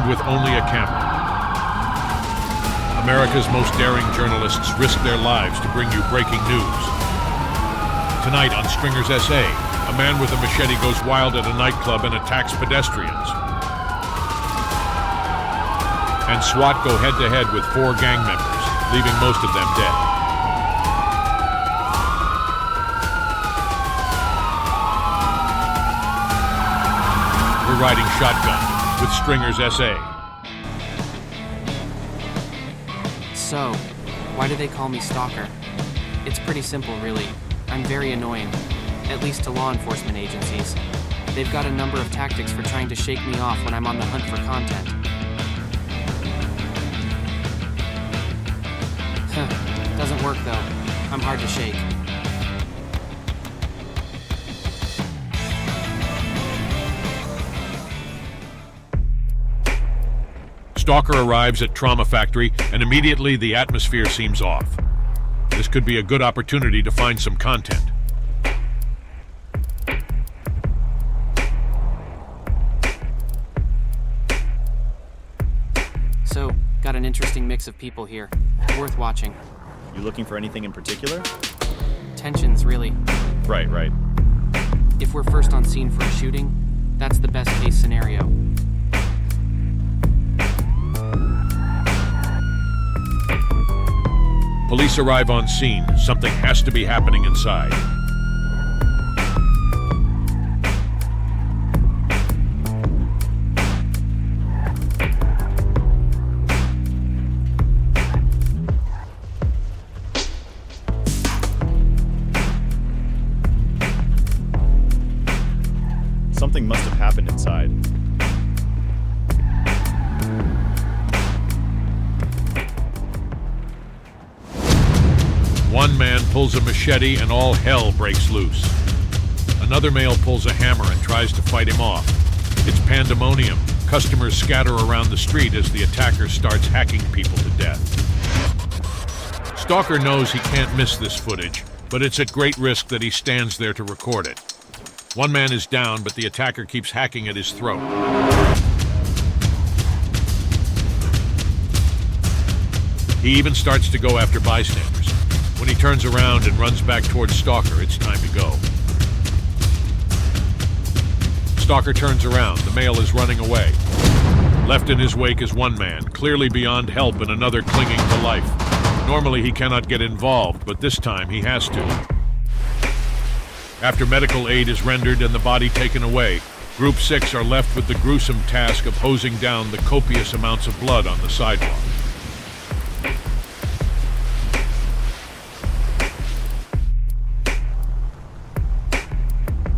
armed with only a camera. America's most daring journalists risk their lives to bring you breaking news. Tonight on Stringer's SA, a man with a machete goes wild at a nightclub and attacks pedestrians. And SWAT go head-to-head with 4 gang members, leaving most of them dead. We're riding shotgun with Stringer's SA. So, why do they call me Stalker? It's pretty simple, really. I'm very annoying, at least to law enforcement agencies. They've got a number of tactics for trying to shake me off when I'm on the hunt for content. Doesn't work though. I'm hard to shake. Stalker arrives at Trauma Factory, and immediately the atmosphere seems off. This could be a good opportunity to find some content. So, got an interesting mix of people here. Worth watching. You looking for anything in particular? Tensions, really. Right. If we're first on scene for a shooting, that's the best case scenario. Police arrive on scene. Something has to be happening inside. Something must have happened inside. One man pulls a machete and all hell breaks loose. Another male pulls a hammer and tries to fight him off. It's pandemonium. Customers scatter around the street as the attacker starts hacking people to death. Stalker knows he can't miss this footage, but it's at great risk that he stands there to record it. One man is down, but the attacker keeps hacking at his throat. He even starts to go after bystanders. When he turns around and runs back towards Stalker, it's time to go. Stalker turns around. The male is running away. Left in his wake is one man, clearly beyond help, and another clinging to life. Normally he cannot get involved, but this time he has to. After medical aid is rendered and the body taken away, Group 6 are left with the gruesome task of hosing down the copious amounts of blood on the sidewalk.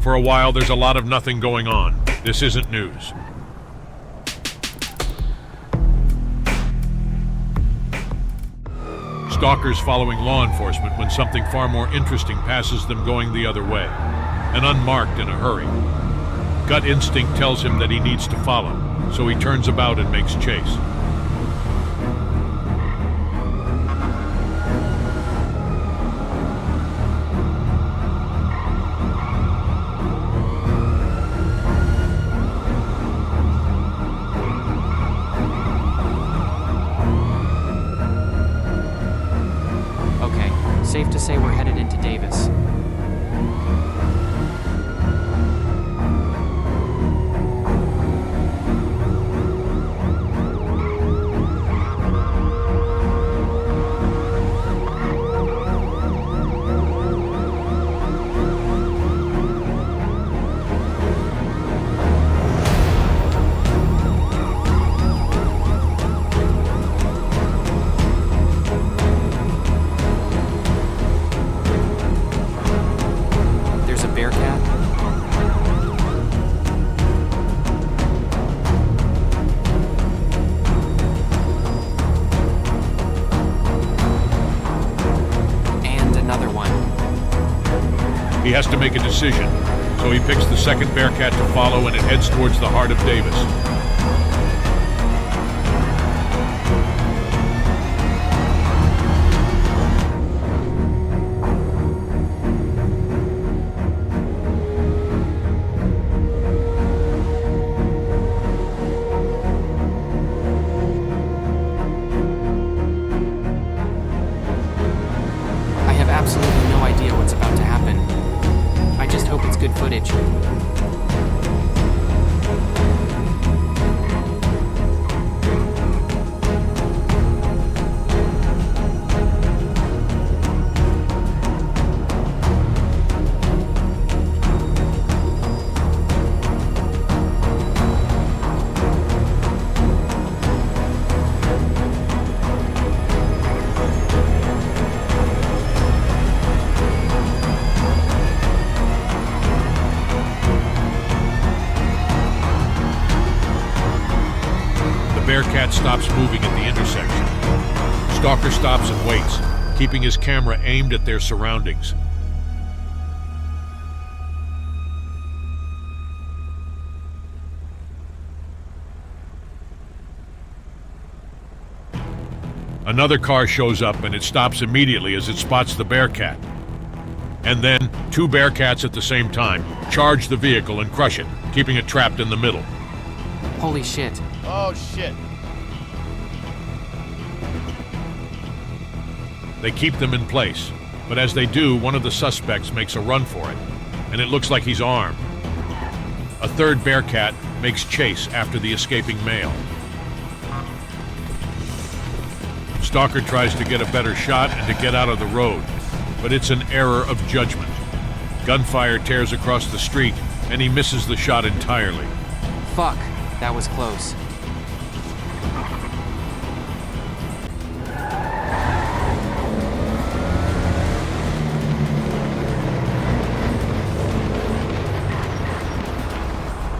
For a while, there's a lot of nothing going on. This isn't news. Stalkers following law enforcement when something far more interesting passes them going the other way, and unmarked in a hurry. Gut instinct tells him that he needs to follow, so he turns about and makes chase. Safe to say we're headed into Davis. He has to make a decision, so he picks the second Bearcat to follow and it heads towards the heart of Davis. bitch. Bearcat stops moving at the intersection. Stalker stops and waits, keeping his camera aimed at their surroundings. Another car shows up and it stops immediately as it spots the Bearcat. And then, two Bearcats at the same time charge the vehicle and crush it, keeping it trapped in the middle. Holy shit. Oh, shit. They keep them in place, but as they do, one of the suspects makes a run for it, and it looks like he's armed. A third Bearcat makes chase after the escaping male. Stalker tries to get a better shot and to get out of the road, but it's an error of judgment. Gunfire tears across the street, and he misses the shot entirely. Fuck, that was close.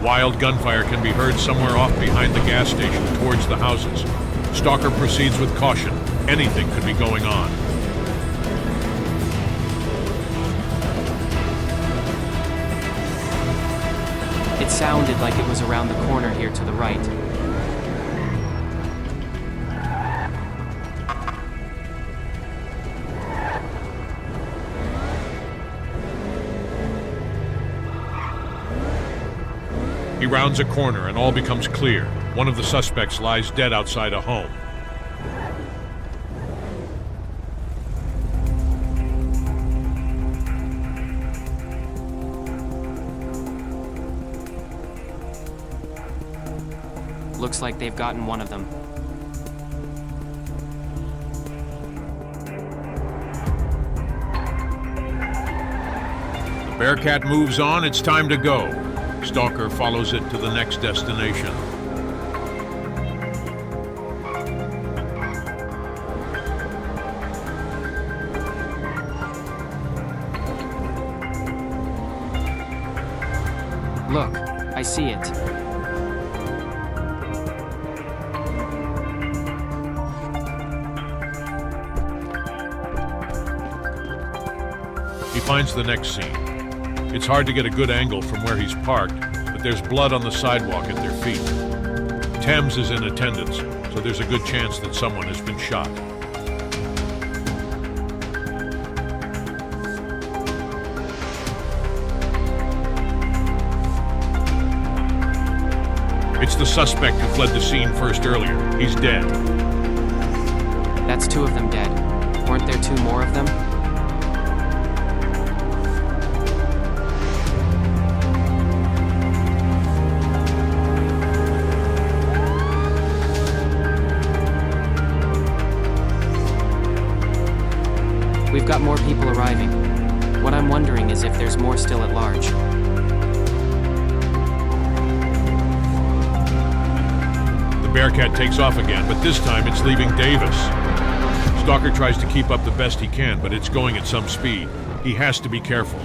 Wild gunfire can be heard somewhere off behind the gas station towards the houses. Stalker proceeds with caution. Anything could be going on. It sounded like it was around the corner here to the right. He rounds a corner and all becomes clear. One of the suspects lies dead outside a home. Looks like they've gotten one of them. The Bearcat moves on. It's time to go. Stalker follows it to the next destination. Look, I see it. He finds the next scene. It's hard to get a good angle from where he's parked, but there's blood on the sidewalk at their feet. Thames is in attendance, so there's a good chance that someone has been shot. It's the suspect who fled the scene first earlier. He's dead. That's two of them dead. Weren't there two more of them? We've got more people arriving. What I'm wondering is if there's more still at large. The Bearcat takes off again, but this time it's leaving Davis. Stalker tries to keep up the best he can, but it's going at some speed. He has to be careful.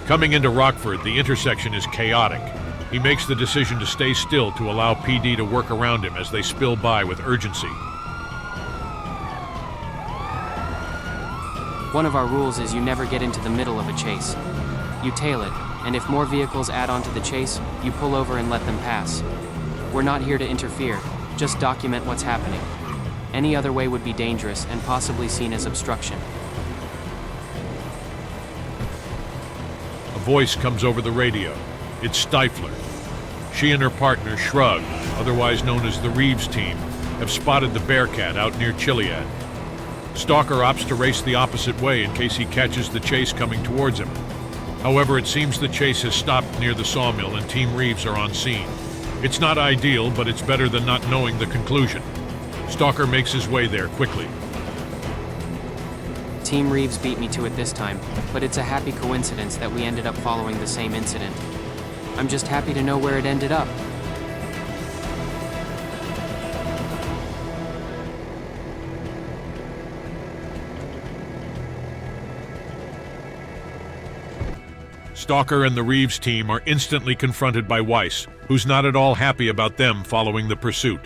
Coming into Rockford, the intersection is chaotic. He makes the decision to stay still to allow PD to work around him as they spill by with urgency. One of our rules is you never get into the middle of a chase. You tail it, and if more vehicles add on to the chase, you pull over and let them pass. We're not here to interfere, just document what's happening. Any other way would be dangerous and possibly seen as obstruction. A voice comes over the radio. It's Stifler. She and her partner, Shrug, otherwise known as the Reeves team, have spotted the Bearcat out near Chiliad. Stalker opts to race the opposite way in case he catches the chase coming towards him. However, it seems the chase has stopped near the sawmill and Team Reeves are on scene. It's not ideal, but it's better than not knowing the conclusion. Stalker makes his way there quickly. Team Reeves beat me to it this time, but it's a happy coincidence that we ended up following the same incident. I'm just happy to know where it ended up. Stalker and the Reeves team are instantly confronted by Weiss, who's not at all happy about them following the pursuit.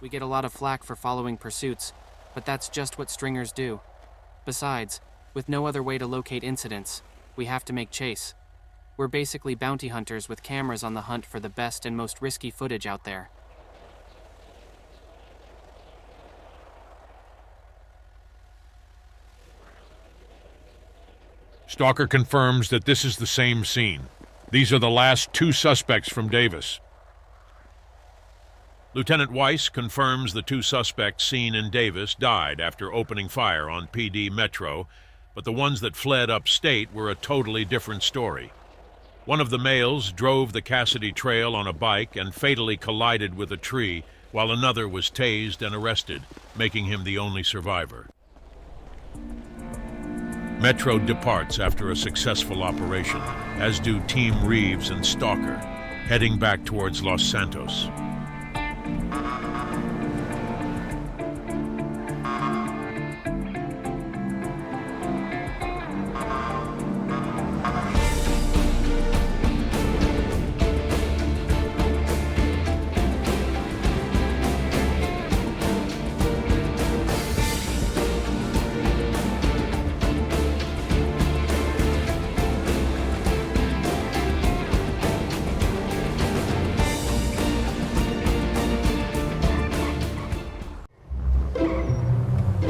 We get a lot of flack for following pursuits, but that's just what stringers do. Besides, with no other way to locate incidents, we have to make chase. We're basically bounty hunters with cameras on the hunt for the best and most risky footage out there. Stalker confirms that this is the same scene. These are the last two suspects from Davis. Lieutenant Weiss confirms the two suspects seen in Davis died after opening fire on PD Metro, but the ones that fled upstate were a totally different story. One of the males drove the Cassidy Trail on a bike and fatally collided with a tree, while another was tased and arrested, making him the only survivor. Metro departs after a successful operation, as do Team Reeves and Stalker, heading back towards Los Santos.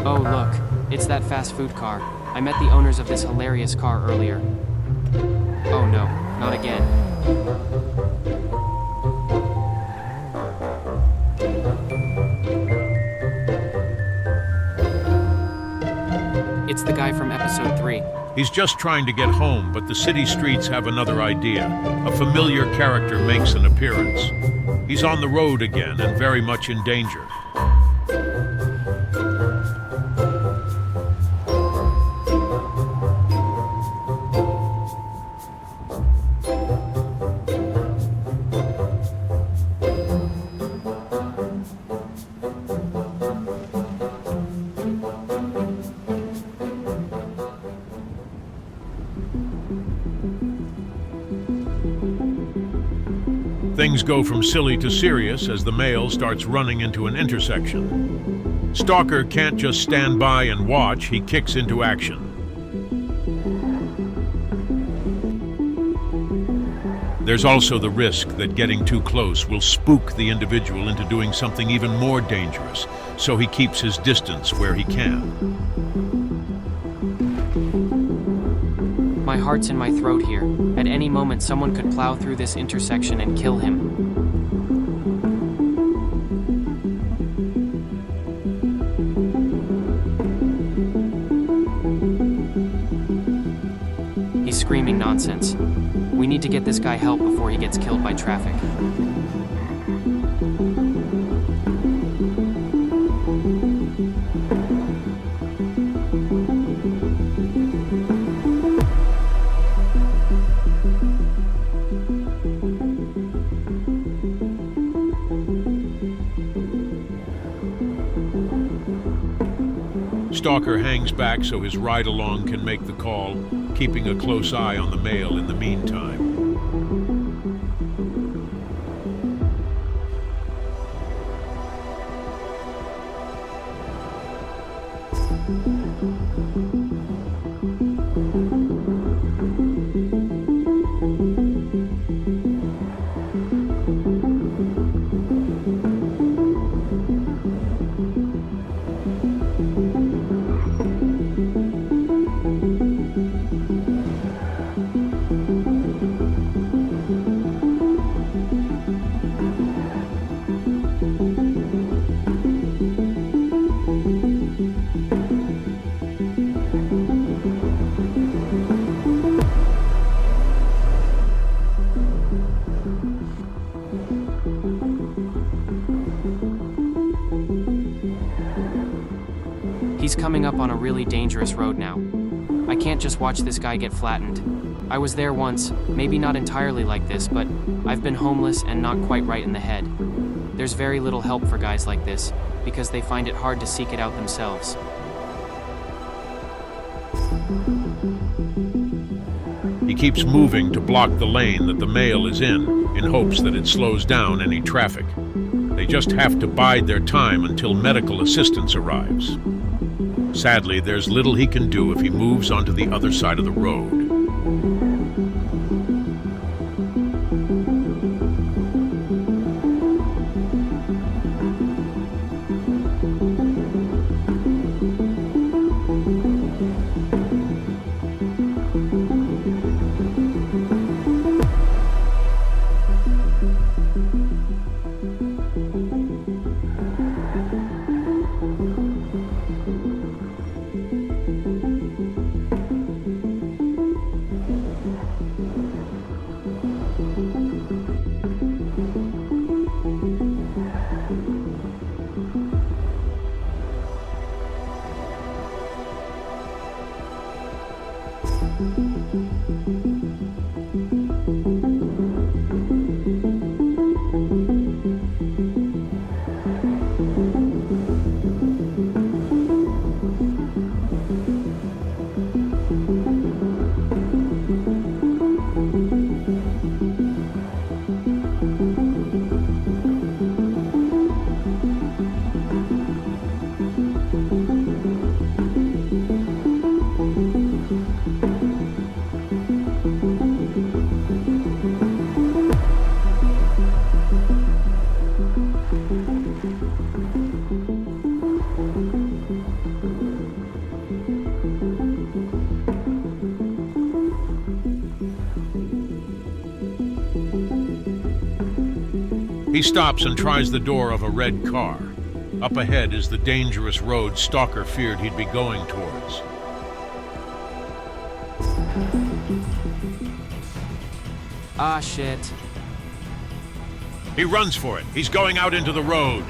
Oh look, it's that fast food car. I met the owners of this hilarious car earlier. Oh no, not again. It's the guy from episode 3. He's just trying to get home, but the city streets have another idea. A familiar character makes an appearance. He's on the road again and very much in danger. Things go from silly to serious as the male starts running into an intersection. Stalker can't just stand by and watch, he kicks into action. There's also the risk that getting too close will spook the individual into doing something even more dangerous, so he keeps his distance where he can. My heart's in my throat here. At any moment, someone could plow through this intersection and kill him. He's screaming nonsense. We need to get this guy help before he gets killed by traffic. Stalker hangs back so his ride-along can make the call, keeping a close eye on the male in the meantime. coming up on a really dangerous road now. I can't just watch this guy get flattened. I was there once, maybe not entirely like this, but I've been homeless and not quite right in the head. There's very little help for guys like this, because they find it hard to seek it out themselves. He keeps moving to block the lane that the mail is in hopes that it slows down any traffic. They just have to bide their time until medical assistance arrives. Sadly, there's little he can do if he moves onto the other side of the road. He stops and tries the door of a red car. Up ahead is the dangerous road Stalker feared he'd be going towards. Ah, shit. He runs for it. He's going out into the road.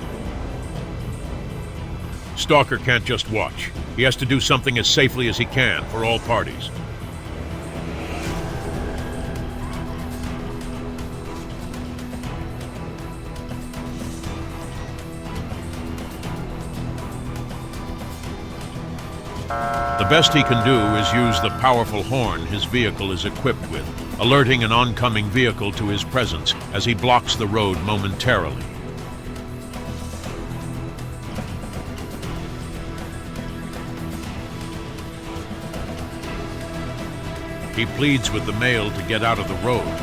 Stalker can't just watch. He has to do something as safely as he can for all parties. The best he can do is use the powerful horn his vehicle is equipped with, alerting an oncoming vehicle to his presence as he blocks the road momentarily. He pleads with the male to get out of the road,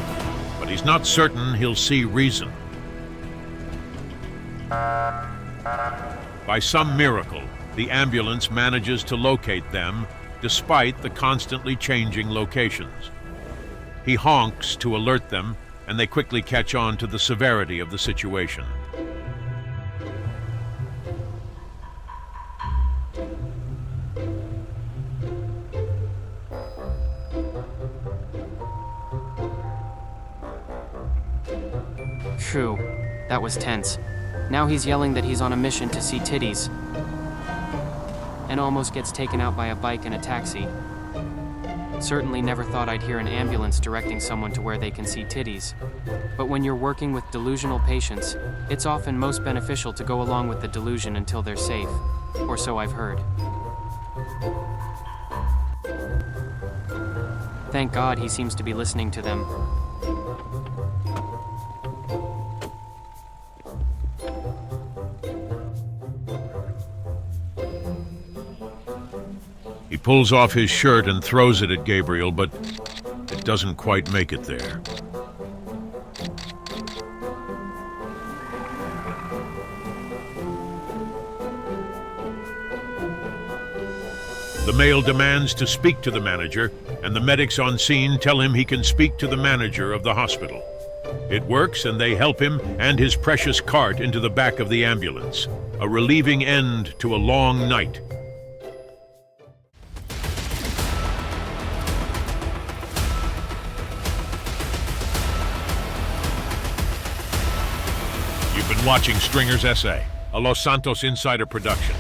but he's not certain he'll see reason. By some miracle, the ambulance manages to locate them despite the constantly changing locations. He honks to alert them, and they quickly catch on to the severity of the situation. Phew, that was tense. Now he's yelling that he's on a mission to see titties, and almost gets taken out by a bike and a taxi. Certainly never thought I'd hear an ambulance directing someone to where they can see titties. But when you're working with delusional patients, it's often most beneficial to go along with the delusion until they're safe. Or so I've heard. Thank God he seems to be listening to them. He pulls off his shirt and throws it at Gabriel, but it doesn't quite make it there. The male demands to speak to the manager, and the medics on scene tell him he can speak to the manager of the hospital. It works, and they help him and his precious cart into the back of the ambulance. A relieving end to a long night. You've been watching Stringer's Essay, a Los Santos Insider production.